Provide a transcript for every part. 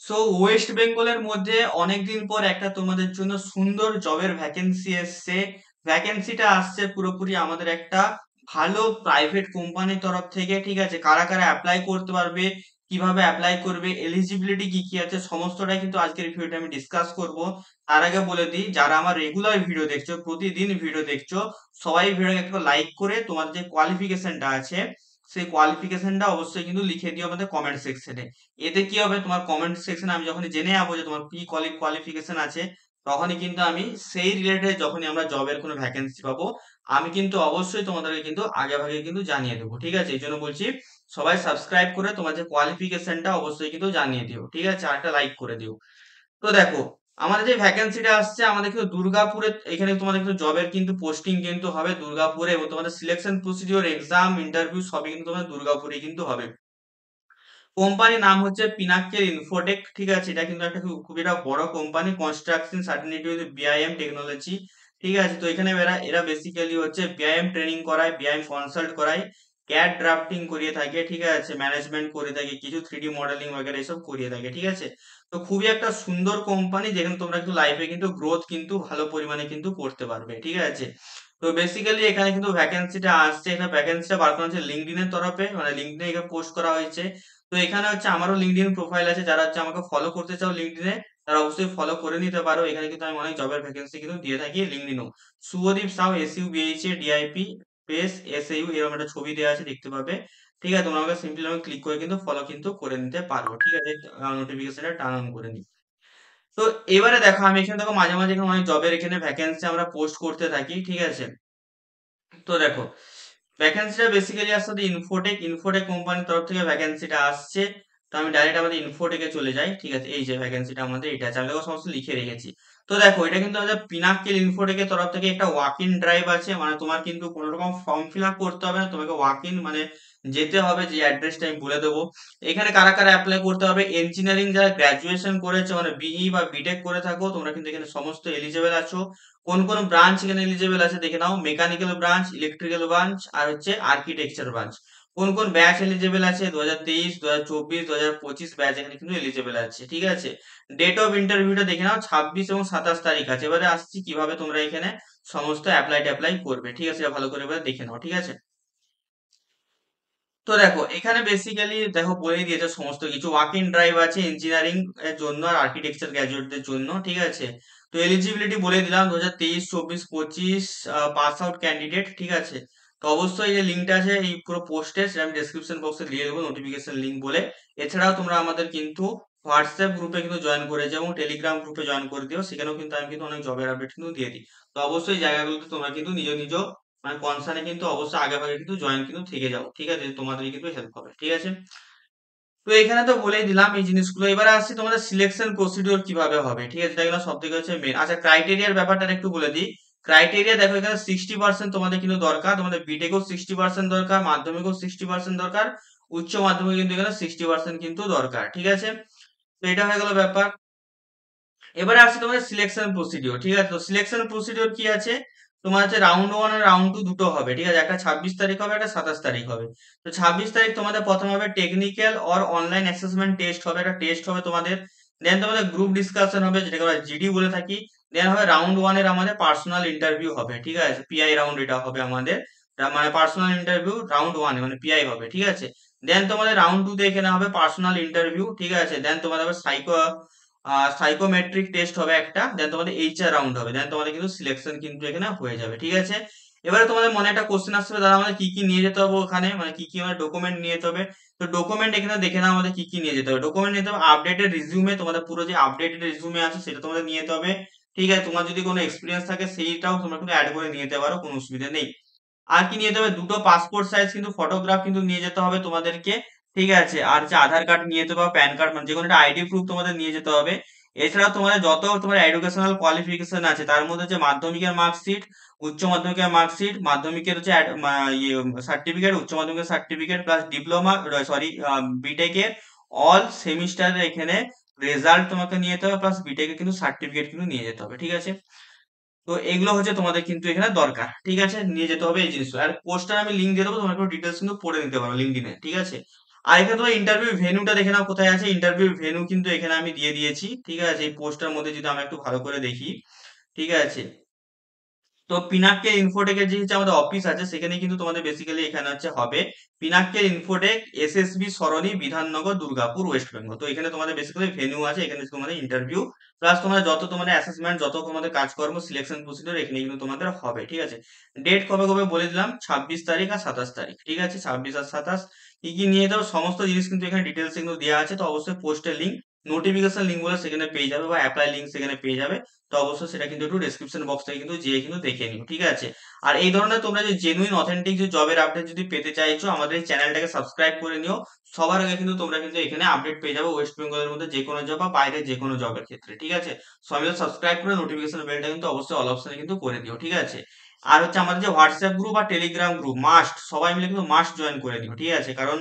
So West বেঙ্গলের মধ্যে অনেকদিন পর একটা তোমাদের জন্য সুন্দর জবের ভ্যাকেন্সি এসছে। ভ্যাকেন্সিটা আসছে পুরোপুরি আমাদের একটা ভালো প্রাইভেট কোম্পানির তরফ থেকে। ঠিক আছে, কারা কারা অ্যাপ্লাই করতে পারবে, কিভাবে অ্যাপ্লাই করবে, এলিজিবিলিটি কি কি আছে, সমস্তটাই কিন্তু আজকের ভিডিওতে আমি ডিসকাস করব। তার আগে বলে দিই, যারা আমার রেগুলার ভিডিও দেখছো, প্রতিদিন ভিডিও দেখছো, সবাই ভিডিওকে একটা লাইক করে তোমার যে কোয়ালিফিকেশনটা আছে সেই কোয়ালিফিকেশনটা অবশ্যই কিন্তু লিখে দিও আমাদের কমেন্ট সেকশনে। এতে কি হবে, তোমার কমেন্ট সেকশনে আমি যখন জেনে যাবো যে তোমার কি কোয়ালিফিকেশন আছে, তখনই কিন্তু আমি সেই রিলেটেড যখনই আমরা জবের কোনো ভ্যাকেন্সি পাবো, আমি কিন্তু অবশ্যই তোমাদেরকে কিন্তু আগে ভাগে কিন্তু জানিয়ে দেবো। ঠিক আছে, এই জন্য বলছি সবাই সাবস্ক্রাইব করে তোমার যে কোয়ালিফিকেশনটা অবশ্যই কিন্তু জানিয়ে দিও। ঠিক আছে, আর একটা লাইক করে দিও। তো দেখো, আমাদের যে ভ্যাকেন্সিটা আসছে আমাদের কিন্তু দুর্গাপুরে, এখানে তোমাদের কিন্তু জবের কিন্তু পোস্টিং কিন্তু হবে দুর্গাপুরে, এবং তোমাদের সিলেকশন প্রসিডিওর, এক্সাম, ইন্টারভিউ সবই কিন্তু তোমাদের দুর্গাপুরে কিন্তু হবে। কোম্পানির নাম হচ্ছে পিনাক্কেল ইনফোটেক। ঠিক আছে, এটা কিন্তু একটা খুব একটা বড় company, construction certificate with BIM technology. ঠিক আছে, তো এখানে এরা এরা বেসিক্যালি হচ্ছে বিআইএম ট্রেনিং করায়, বিআইএম কনসাল্ট করায়, ক্যাড ড্রাফটিং করিয়ে থাকে। ঠিক আছে, ম্যানেজমেন্ট করে থাকে, কিছু 3D মডেলিং वगैरह এসব করিয়ে থাকে। ঠিক আছে, তো খুবই একটা সুন্দর কোম্পানি, যেখানে তোমরা কিন্তু লাইফে কিন্তু গ্রোথ কিন্তু ভালো পরিমাণে কিন্তু করতে পারবে। ঠিক আছে, তো বেসিক্যালি এখানে কিন্তু ভ্যাকেন্সিটা আসছে, এটা ভ্যাকেন্সিটা বার করা হচ্ছে লিঙ্কডইন এর তরফে, মানে লিঙ্কডইনে এখানে পোস্ট করা হয়েছে। তো এখানে হচ্ছে আমারও লিঙ্কডইন প্রোফাইল আছে, যারা হচ্ছে আমাকে ফলো করতে চাও লিঙ্কডইনে, তারা অবশ্যই ফলো করে নিতে পারো। এখানে কিন্তু আমি অনেক জবের ভ্যাকেন্সি কিন্তু দিয়ে থাকি লিঙ্কডইনও। Subhadip Sau, SUBHA DIP space SAU, এরকম একটা ছবি দেওয়া আছে, দেখতে পাবে। ঠিক আছে, তোমরা আমাকে সিম্পলি আমাকে ক্লিক করে কিন্তু ফলো কিন্তু করে নিতে পারো। ঠিক আছে, নোটিফিকেশনটা টার্ন অন করে নিই। তো এবারে দেখো, আমি এখানে দেখো মাঝে মাঝে এখানে অনেক জবের এখানে ভ্যাকেন্সি আমরা পোস্ট করতে থাকি। ঠিক আছে, তো দেখো, ভ্যাকেন্সিটা বেসিক্যালি আসছে ইনফোটেক, ইনফোটেক কোম্পানির তরফ থেকে ভ্যাকেন্সিটা আসছে। তো আমি ডাইরেক্ট আমাদের ইনফোটেকে চলে যাই। ঠিক আছে, এই যে ভ্যাকেন্সিটা আমাদের এটা আছে, আমি দেখো সমস্ত লিখে রেখেছি। তো দেখো, এটা কিন্তু আমাদের পিনাক্কেল ইনফোটেকের তরফ থেকে একটা ওয়াক ইন ড্রাইভ আছে, মানে তোমার কিন্তু কোনো রকম ফর্ম ফিল আপ করতে হবে না, তোমাকে ওয়াক ইন মানে যেতে হবে, যে অ্যাড্রেসটা আমি বলে দেবো। এখানে কারা কারা অ্যাপ্লাই করতে হবে, ইঞ্জিনিয়ারিং যারা গ্রাজুয়েশন করেছে, মানে বিই বা বিটেক করে থাকো, তোমরা কিন্তু এখানে সমস্ত এলিজেবল আছো। কোন কোন ব্রাঞ্চ এখানে এলিজেবল আছে দেখে নাও, মেকানিক্যাল ব্রাঞ্চ, ইলেকট্রিক্যাল ব্রাঞ্চ, আর হচ্ছে আর্কিটেকচার ব্রাঞ্চ। কোন কোন ব্যাচ এলিজেবল আছে, 2023, 2024, 2025 ব্যাচ এখানে কিন্তু এলিজেবল আছে। ঠিক আছে, ডেট অফ ইন্টারভিউটা দেখে নাও, 26 এবং 27 তারিখ আছে। এবারে আসছি কিভাবে তোমরা এখানে সমস্ত অ্যাপ্লাই করবে। ঠিক আছে, এটা ভালো করে এবার দেখে নাও। ঠিক আছে, তো দেখো এখানে বেসিক্যালি দেখো বলেই দিয়েছে সমস্ত কিছু, ওয়াক ইন ড্রাইভ আছে ইঞ্জিনিয়ারিং এর জন্য আর আর্কিটেকচার গ্র্যাজুয়েটদের জন্য। ঠিক আছে, তো এলিজিবিলিটি বলে দিলাম, 2023, 24, 25 পাস আউট ক্যান্ডিডেট। ঠিক আছে, তো অবশ্যই যে লিঙ্কটা আছে এই পুরো পোস্টে, সেটা আমি ডেসক্রিপশন বক্সে দিয়ে দেবো, নোটিফিকেশন লিঙ্ক বলে। এছাড়াও তোমরা আমাদের কিন্তু হোয়াটসঅ্যাপ গ্রুপে কিন্তু জয়েন করে যাও এবং টেলিগ্রাম গ্রুপে জয়েন করে দিও, সেখানেও কিন্তু আমি কিন্তু অনেক জবের আপডেট কিন্তু দিয়ে দিই। তো অবশ্যই জায়গাগুলোতে তোমরা কিন্তু নিজ নিজ মানে কনসার্নে কিন্তু অবশ্যই আগে ভাগে কিন্তু জয়েন কিন্তু থেকে যাও। ঠিক আছে, তোমাদের কিন্তু হেল্প হবে। ঠিক আছে, তো এখানে তো বলেই দিলাম এই জিনিসগুলো। এবারে আসছি তোমাদের সিলেকশন প্রসিডিওর কিভাবে হবে। ঠিক আছে, এগুলো সব থেকে হচ্ছে মেন। আচ্ছা, ক্রাইটেরিয়ার ব্যাপারটা একটু বলে দিই। ক্রাইটেরিয়া দেখো, এখানে 60% তোমাদের কিন্তু দরকার, তোমাদের বিটেকেও 60% দরকার, মাধ্যমিকেও 60% দরকার, উচ্চ মাধ্যমিক কিন্তু এখানে 60% কিন্তু দরকার। ঠিক আছে, তো এটা হয়ে গেল ব্যাপার। এবারে আসছে তোমাদের সিলেকশন প্রসিডিওর। ঠিক আছে, তো সিলেকশন প্রসিডিওর কি আছে, তোমার হচ্ছে রাউন্ড ওয়ান আর রাউন্ড টু দুটো হবে। ঠিক আছে, একটা 26 তারিখ হবে, একটা 27 তারিখ হবে। তো 26 তারিখ তোমাদের প্রথম হবে technical or online assessment test হবে, একটা টেস্ট হবে তোমাদের। দেন তোমাদের গ্রুপ ডিসকাশন হবে, যেটাকে আমরা জিডি বলে থাকি। দেন হবে রাউন্ড ওয়ান এর আমাদের পার্সোনাল ইন্টারভিউ হবে। ঠিক আছে, পিআই রাউন্ড এটা হবে আমাদের, মানে পার্সোনাল ইন্টারভিউ রাউন্ড ওয়ানে মানে পিআই হবে। ঠিক আছে, দেন তোমাদের রাউন্ড টু তে এখানে হবে পার্সোনাল ইন্টারভিউ। ঠিক আছে, দেন তোমাদের হবে সাইকোমেট্রিক টেস্ট হবে একটা, দেন তোমাদের এইচআর রাউন্ড হবে, দেন তোমাদের কিন্তু সিলেকশন কিন্তু এখানে হয়ে যাবে। ঠিক আছে, এবারে তোমাদের মনে একটা কোশ্চেন আসবে, দাদা আমাদের কি কি নিয়ে যেতে হবে ওখানে, মানে কি কি আমাদের ডকুমেন্ট নিয়ে যেতে হবে। তো ডকুমেন্ট এখানে দেখে নাও আমাদের কি কি নিয়ে যেতে হবে। ডকুমেন্ট নিতে হবে আপডেটেড রিজিউমে, তোমাদের পুরো যে আপডেটেড রিজিউমে আছে সেটা তোমাদের নিয়ে যেতে হবে। ঠিক আছে, তোমার যদি কোনো এক্সপিরিয়েন্স থাকে সেইটাও তোমরা কিন্তু অ্যাড করে নিয়ে যেতে পারো, কোনো অসুবিধা নেই। আর কি নিয়ে যেতে হবে, দুটো পাসপোর্ট সাইজ কিন্তু ফটোগ্রাফ কিন্তু নিয়ে যেতে হবে তোমাদেরকে। ঠিক আছে, আর যে আধার কার্ড নিয়ে যেতে হবে, প্যান কার্ড, মানে যে কোনো একটা আইডি প্রুফ তোমাদের নিয়ে যেতে হবে। এছাড়া তোমাদের যত তোমার এডুকেশনাল কোয়ালিফিকেশন আছে, তার মধ্যে যে মাধ্যমিকের মার্কশিট, উচ্চ মাধ্যমিকের মার্কশিট, মাধ্যমিকের হচ্ছে সার্টিফিকেট, উচ্চ মাধ্যমিকের সার্টিফিকেট প্লাস ডিপ্লোমা, সরি বিটেকের অল সেমিস্টারের এখানে রেজাল্ট তোমাকে নিয়ে যেতে হবে, প্লাস বিটেকের কিন্তু সার্টিফিকেট কিন্তু নিয়ে যেতে হবে। ঠিক আছে, তো এগুলো হচ্ছে তোমাদের কিন্তু এখানে দরকার। ঠিক আছে, নিয়ে যেতে হবে এই জিনিসগুলো। আর পোস্টার আমি লিঙ্ক দিয়ে দেবো, তোমরা একটু ডিটেলস কিন্তু পড়ে নিতে পারো লিঙ্কডিনে। ঠিক আছে, আর এখানে তোমার ইন্টারভিউ ভেন্যুটা দেখে নাও কোথায় আছে। ইন্টারভিউ ভেন্যু কিন্তু এখানে আমি দিয়ে দিয়েছি, ঠিক আছে। এই পোস্টটার মধ্যে যদি আমরা একটু ভালো করে দেখি, ঠিক আছে। তো পিনাক্কেল ইনফোটেকের যে হচ্ছে আমাদের অফিস আছে, সেখানে কিন্তু তোমাদের বেসিক্যালি এখানে হচ্ছে হবে পিনাক্কেল ইনফোটেক, এসএসবি সরণি, বিধাননগর, দুর্গাপুর, ওয়েস্ট বেঙ্গল। তো এখানে তোমাদের বেসিক্যালি ভেন্যু আছে, এখানে তোমাদের ইন্টারভিউ প্লাস তোমাদের যত তোমাদের অ্যাসেসমেন্ট, যত তোমাদের কাজকর্ম, সিলেকশন প্রসিডিওর এখানে কিন্তু তোমাদের হবে, ঠিক আছে। ডেট কবে কবে বলে দিলাম, 26 তারিখ আর 27 তারিখ, ঠিক আছে। 26 আর 27 কি কি নিয়ে যাও সমস্ত জিনিস কিন্তু এখানে ডিটেলস কিন্তু দেওয়া আছে। তো অবশ্যই পোস্টের লিঙ্ক, নোটিফিকেশন লিঙ্ক বলে সেখানে পেয়ে যাবে, বা অ্যাপ্লাই লিঙ্ক সেখানে পেয়ে যাবে। তো অবশ্যই সেটা কিন্তু একটু ডেসক্রিপশন বক্স থেকে কিন্তু যেয়ে কিন্তু দেখে নিও, ঠিক আছে। আর এই ধরনের তোমরা যে জেনুইন অথেন্টিক যে জবের আপডেট যদি পেতে চাইছো, আমাদের এই চ্যানেলটাকে সাবস্ক্রাইব করে নিও। সবার আগে কিন্তু তোমরা কিন্তু এখানে আপডেট পেয়ে যাবে ওয়েস্ট বেঙ্গলের মধ্যে যে কোনো জব বা বাইরে যে কোনো জবের ক্ষেত্রে, ঠিক আছে। সবাই মিলে সাবস্ক্রাইব করে নোটিফিকেশন বেলটা কিন্তু অবশ্যই অল অপশনে কিন্তু করে দিও, ঠিক আছে। আর হচ্ছে আমাদের যে হোয়াটসঅ্যাপ গ্রুপ বা টেলিগ্রাম গ্রুপ মাস্ট, সবাই মিলে কিন্তু মাস্ট জয়েন করে দিও, ঠিক আছে। কারণ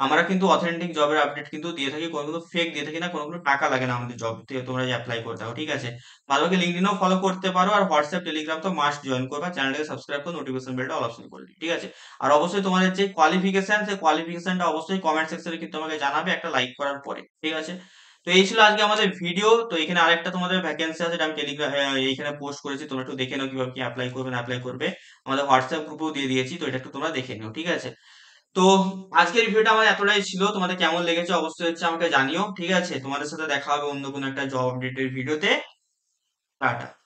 আমরা কিন্তু অথেন্টিক জবের আপডেট কিন্তু দিয়ে থাকি, কোনো কিন্তু ফেক দিয়ে থাকি না, কোনো কোনো টাকা লাগে না আমাদের জব থেকে তোমরা যে অ্যাপ্লাই করে থাকো, ঠিক আছে। ভালোকে লিঙ্কডিনও ফলো করতে পারো, আর হোয়াটসঅ্যাপ টেলিগ্রাম তো মাস্ট জয়েন করবা, চ্যানেলটাকে সাবস্ক্রাইব করে নোটিফিকেশন বেলটা অল অপশন করে দিও, ঠিক আছে। আর অবশ্যই তোমাদের যে কোয়ালিফিকেশন, সেই কোয়ালিফিকেশনটা অবশ্যই কমেন্ট সেকশনে কিন্তু আমাকে জানাবে একটা লাইক করার পরে, ঠিক আছে। তো এই ছিল আজকে আমাদের ভিডিও। তো এখানে আরেকটা তোমাদের ভ্যাকেন্সি আছে, যেটা আমি টেলিগ্রাম এইখানে পোস্ট করেছি, তোমরা একটু দেখে নাও কিভাবে কি অ্যাপ্লাই করবে না অ্যাপ্লাই করবে। আমাদের হোয়াটসঅ্যাপ গ্রুপেও দিয়ে দিয়েছি, তো এটা একটু তোমরা দেখে নিও, ঠিক আছে। তো আজকের ভিডিওটা আমার এতটাই ছিল, তোমাদের কেমন লেগেছে অবশ্যই হচ্ছে আমাকে জানিও, ঠিক আছে। তোমাদের সাথে দেখা হবে অন্য কোনো একটা জব আপডেটের ভিডিওতে। টাটা।